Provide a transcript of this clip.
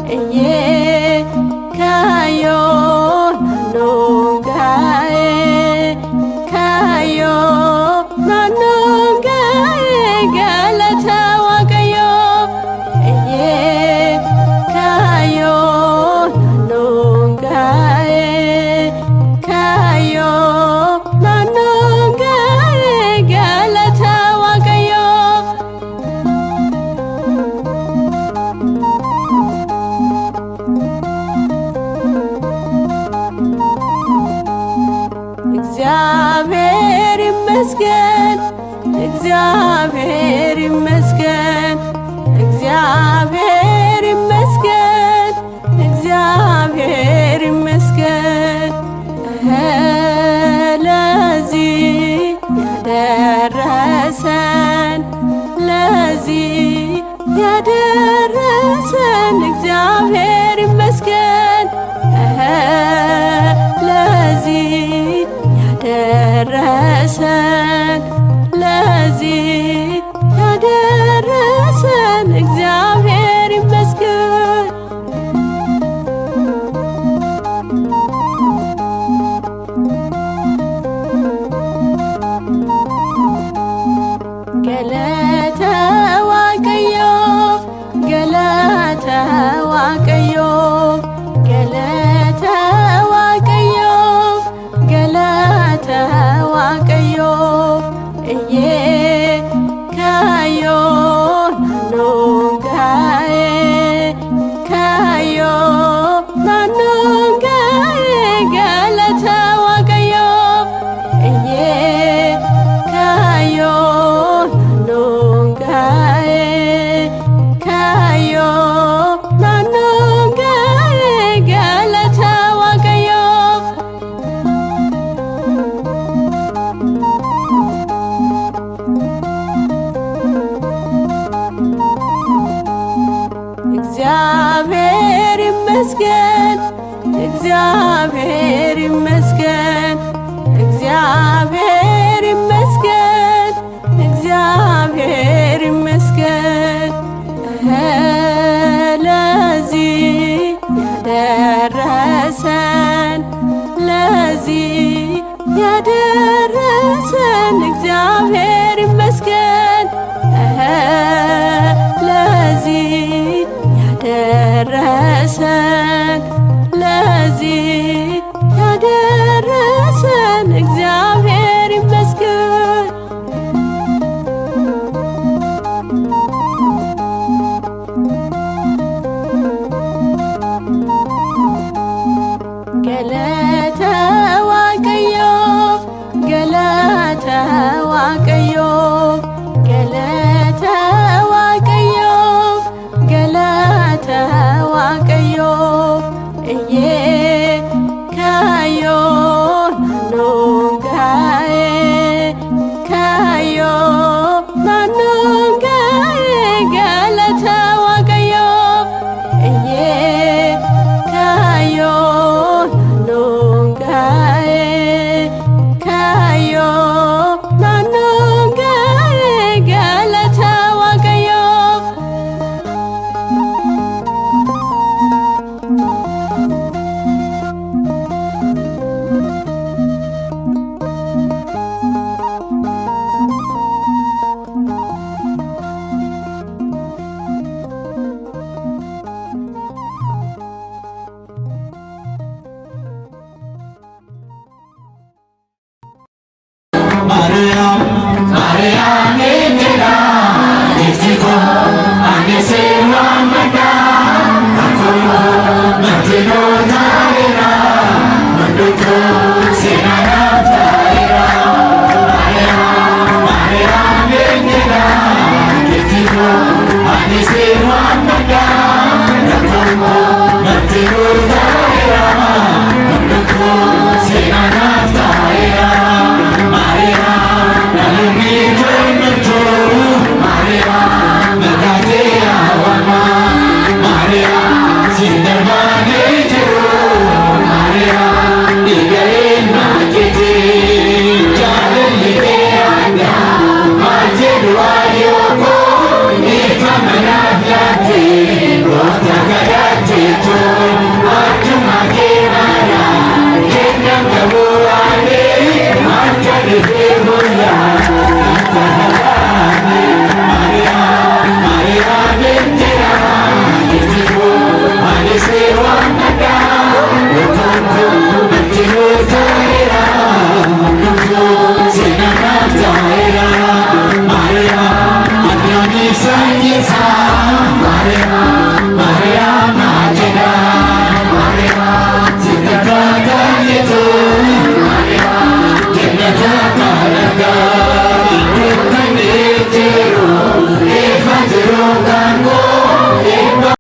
Iye kayo nanungae kayo nanungae galata wakayo Iye kayo nanungae kayo nanungae galata wakayo እግዚአብሔር ይመስገን እግዚአብሔር ይመስገን እግዚአብሔር ይመስገን እግዚአብሔር ይመስገን ለዚህ ያደረሰን ለዚህ ያደረሰን እግዚአብሔር ይመስገን ለዚህ ያደረሰን ለዚህ ያደረሰን እግዚአብሔር ይመስገን ገለተ ዋቀዮ ገለተ ዋቀዮ ገለተ ዋቀዮ ገለተ ዋቀዮ እዬ ካዮ ናኑንጋዬ ካዮ ናኑንጋዬ ገለተ ዋቀዮ እዬ ካዮ ናኑንጋዬ ካዮ ናኑንጋዬ ገለተ ዋቀዮ እግዚአብሔር ይመስገን እግዚአብሔር ይመስገን እግዚአብሔር ይመስገን እግዚአብሔር ይመስገን ለዚህ ያደረሰን ለዚህ ያደረሰን እግዚአብሔር ይመስገን ለዚህ ያደረሰን ለዚህ ያደረሰን እግዚአብሔር ይመስገን ገለተ ዋቀዮ ገለተ ዋቀዮ ገለተ ዋቀዮ ገለተ ዋቀዮ እዬ ማርያም